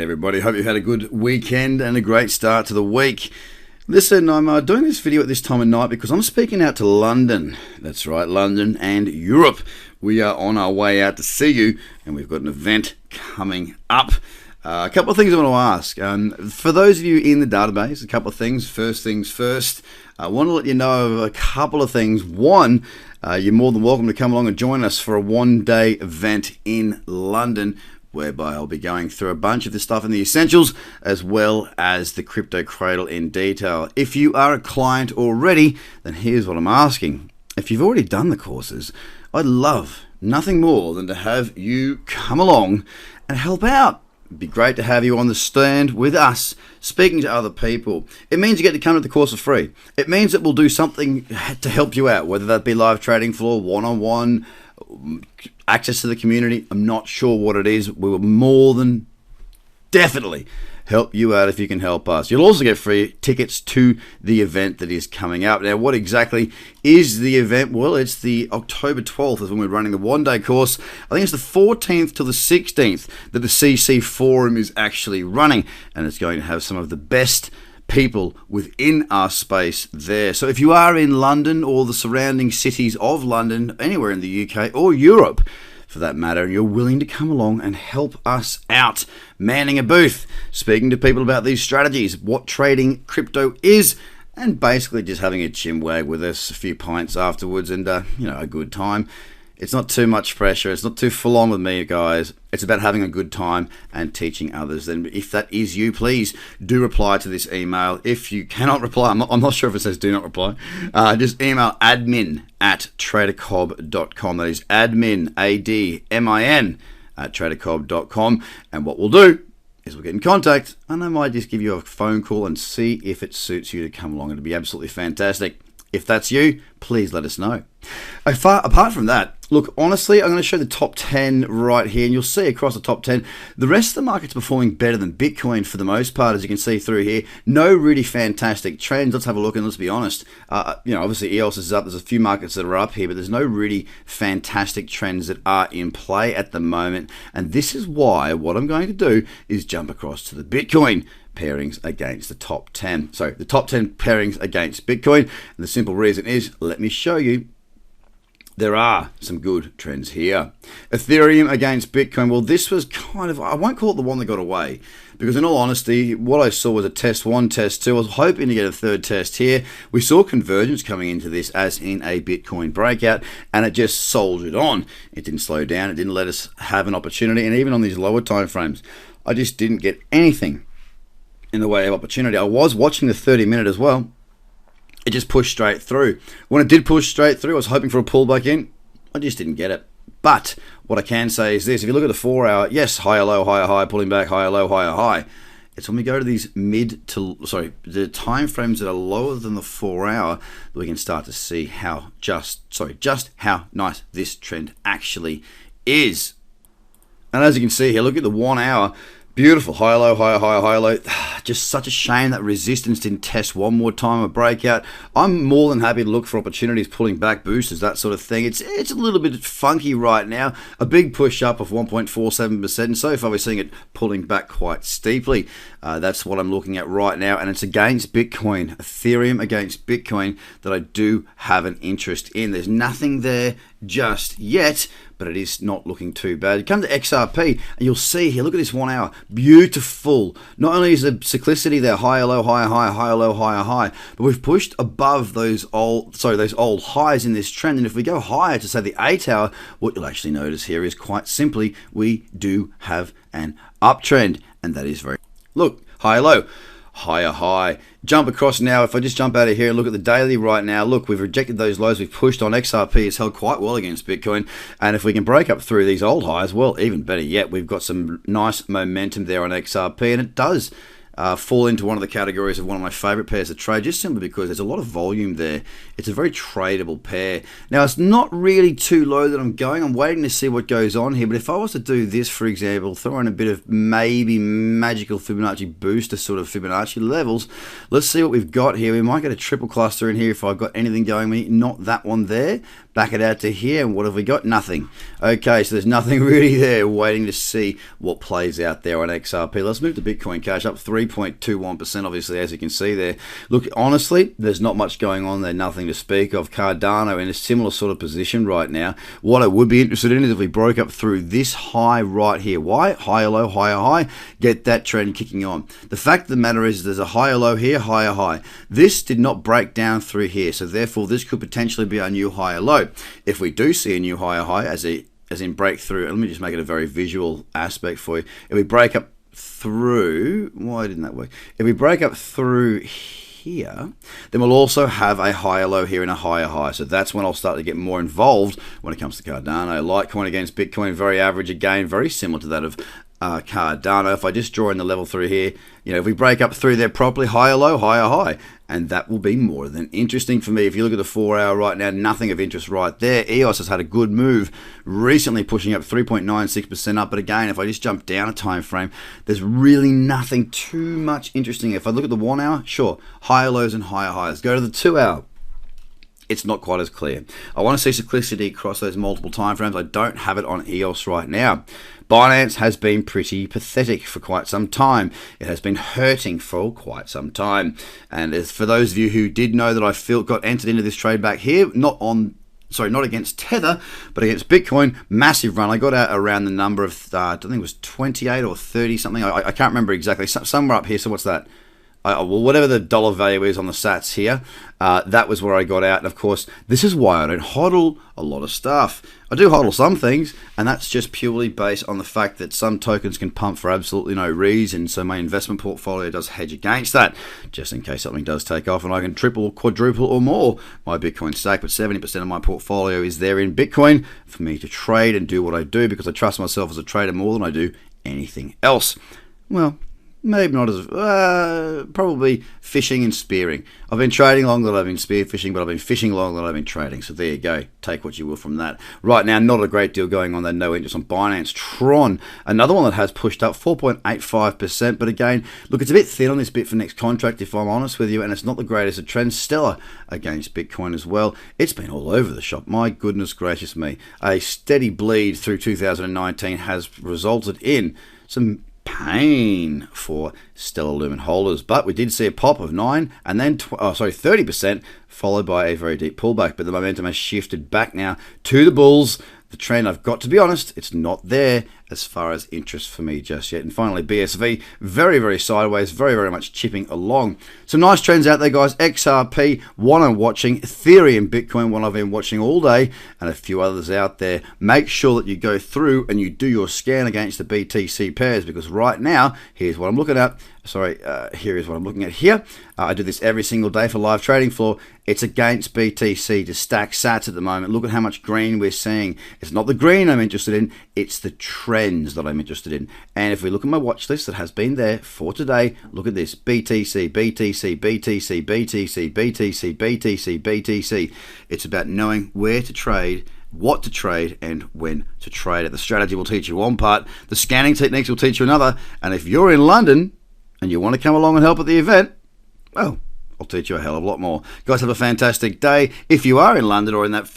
everybody, hope you've had a good weekend and a great start to the week. Listen, I'm doing this video at this time of night because I'm speaking out to London. That's right, London and Europe. We are on our way out to see you, and we've got an event coming up. A couple of things I want to ask. For those of you in the database, a couple of things. First things first, I want to let you know of a couple of things. One, you're more than welcome to come along and join us for a one-day event in London, whereby I'll be going through a bunch of the stuff in the essentials as well as the crypto cradle in detail. If you are a client already, then here's what I'm asking. If you've already done the courses, I'd love nothing more than to have you come along and help out. It'd be great to have you on the stand with us, speaking to other people. It means you get to come to the course for free. It means that we'll do something to help you out, whether that be live trading floor, one-on-one, access to the community. I'm not sure what it is. We will more than definitely help you out if you can help us. You'll also get free tickets to the event that is coming up. Now, what exactly is the event? Well, it's the October 12th is when we're running the one-day course. I think it's the 14th to the 16th that the CC Forum is actually running, and it's going to have some of the best people within our space there. So if you are in London or the surrounding cities of London, anywhere in the UK or Europe for that matter, and you're willing to come along and help us out, manning a booth, speaking to people about these strategies, what trading crypto is, and basically just having a chinwag with us, a few pints afterwards, and a good time. It's not too much pressure. It's not too full on with me, guys. It's about having a good time and teaching others. And if that is you, please do reply to this email. If you cannot reply, I'm not sure if it says do not reply. Just email admin@tradercobb.com. That is admin, ADMIN, @tradercobb.com. And what we'll do is we'll get in contact, and I might just give you a phone call and see if it suits you to come along. It'll be absolutely fantastic. If that's you, please let us know. Apart from that, look, honestly, I'm going to show the top 10 right here, and you'll see across the top 10, the rest of the market's performing better than Bitcoin for the most part, as you can see through here. No really fantastic trends. Let's have a look, and let's be honest. Obviously EOS is up. There's a few markets that are up here, but there's no really fantastic trends that are in play at the moment. And this is why what I'm going to do is jump across to the Bitcoin pairings against the top 10. So the top 10 pairings against Bitcoin. And the simple reason is, let me show you. There are some good trends here. Ethereum against Bitcoin. Well, this was kind of, I won't call it the one that got away, because in all honesty, what I saw was a test 1, test 2. I was hoping to get a third test here. We saw convergence coming into this as in a Bitcoin breakout, and it just soldiered on. It didn't slow down. It didn't let us have an opportunity. And even on these lower time frames, I just didn't get anything in the way of opportunity. I was watching the 30-minute as well. It just pushed straight through. When it did push straight through, I was hoping for a pullback in. I just didn't get it. But what I can say is this. If you look at the 4-hour, yes, higher, low, higher, high, pulling back, higher, low, higher, high. It's when we go to these the time frames that are lower than the 4-hour that we can start to see just how nice this trend actually is. And as you can see here, look at the 1 hour. Beautiful. High, low, higher, higher, higher, low. Just such a shame that resistance didn't test one more time, a breakout. I'm more than happy to look for opportunities, pulling back boosters, that sort of thing. It's a little bit funky right now. A big push up of 1.47%, and so far we're seeing it pulling back quite steeply. That's what I'm looking at right now, and it's against Bitcoin, Ethereum against Bitcoin, that I do have an interest in. There's nothing there just yet, but it is not looking too bad. You come to XRP, and you'll see here, look at this 1 hour. Beautiful. Not only is the cyclicity there, higher, low, higher, higher, higher, low, higher, high, but we've pushed above those old highs in this trend. And if we go higher to, say, the 8 hour, what you'll actually notice here is quite simply, we do have an uptrend. And that is very, look, higher, low, higher, high. Jump across now. If I just jump out of here and look at the daily right now, look, we've rejected those lows. We've pushed on. XRP. It's held quite well against Bitcoin. And if we can break up through these old highs, well, even better yet, we've got some nice momentum there on XRP. And it does fall into one of the categories of one of my favorite pairs to trade, just simply because there's a lot of volume there. It's a very tradable pair. Now, it's not really too low that I'm going. I'm waiting to see what goes on here. But if I was to do this, for example, throw in a bit of maybe magical Fibonacci booster sort of Fibonacci levels, let's see what we've got here. We might get a triple cluster in here if I've got anything going. Not that one there, back it out to here, and what have we got? Nothing. Okay, so there's nothing really there, waiting to see what plays out there on XRP. Let's move to Bitcoin Cash, up 3.21%, obviously, as you can see there. Look, honestly, there's not much going on there, nothing to speak of. Cardano in a similar sort of position right now. What I would be interested in is if we broke up through this high right here. Why? Higher low, higher high. Get that trend kicking on. The fact of the matter is there's a higher low here, higher high. This did not break down through here, so therefore this could potentially be our new higher low. If we do see a new higher high, as in breakthrough, let me just make it a very visual aspect for you. If we break up through, why didn't that work? If we break up through here, then we'll also have a higher low here and a higher high. So that's when I'll start to get more involved when it comes to Cardano. Litecoin against Bitcoin, very average again, very similar to that of Cardano. If I just draw in the level through here, if we break up through there properly, higher low, higher high, and that will be more than interesting for me. If you look at the 4 hour right now, nothing of interest right there. EOS has had a good move recently, pushing up 3.96% up, but again, if I just jump down a time frame, there's really nothing too much interesting. If I look at the 1 hour, sure, higher lows and higher highs. Go to the 2 hour. It's not quite as clear. I want to see cyclicity across those multiple timeframes. I don't have it on EOS right now. Binance has been pretty pathetic for quite some time. It has been hurting for quite some time. And as for those of you who did know that I got entered into this trade back here, not against Tether, but against Bitcoin, massive run. I got out around the number of, I think it was 28 or 30 something. I can't remember exactly. Somewhere up here. So what's that? Well, whatever the dollar value is on the sats here, that was where I got out. And of course, this is why I don't hodl a lot of stuff. I do hodl some things, and that's just purely based on the fact that some tokens can pump for absolutely no reason. So my investment portfolio does hedge against that, just in case something does take off and I can triple, quadruple, or more my Bitcoin stack. But 70% of my portfolio is there in Bitcoin for me to trade and do what I do, because I trust myself as a trader more than I do anything else. Well, maybe not as, probably fishing and spearing. I've been trading longer than I've been spearfishing, but I've been fishing longer than I've been trading. So there you go. Take what you will from that. Right now, not a great deal going on there. No interest on Binance. Tron, another one that has pushed up 4.85%. But again, look, it's a bit thin on this Bitfinex contract, if I'm honest with you, and it's not the greatest. A trend stellar against Bitcoin as well. It's been all over the shop. My goodness gracious me. A steady bleed through 2019 has resulted in some pain for Stellar Lumen holders, but we did see a pop of 9 and then 30%, followed by a very deep pullback. But the momentum has shifted back now to the bulls. The trend, I've got to be honest, it's not there as far as interest for me just yet. And finally, BSV, very, very sideways, very, very much chipping along. Some nice trends out there, guys. XRP, one I'm watching. Ethereum, Bitcoin, one I've been watching all day, and a few others out there. Make sure that you go through and you do your scan against the BTC pairs, because right now, here's what I'm looking at. Here is what I'm looking at here. I do this every single day for live trading floor. It's against BTC to stack sats at the moment. Look at how much green we're seeing. It's not the green I'm interested in, it's the trends that I'm interested in. And if we look at my watch list that has been there for today, look at this. BTC, BTC, BTC, BTC, BTC, BTC, BTC. It's about knowing where to trade, what to trade, and when to trade it. The strategy will teach you one part, the scanning techniques will teach you another, and if you're in London and you want to come along and help at the event, well, I'll teach you a hell of a lot more. Guys, have a fantastic day. If you are in London or in that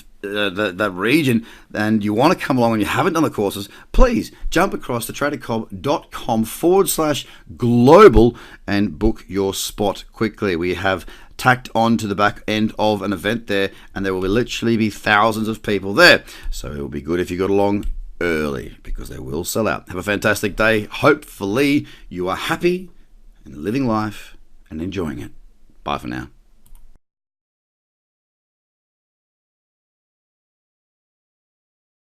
region and you want to come along and you haven't done the courses, please jump across to tradercobb.com/global and book your spot quickly. We have tacked on to the back end of an event there, and there will literally be thousands of people there. So it will be good if you got along early, because they will sell out. Have a fantastic day. Hopefully you are happy and living life and enjoying it. Bye for now.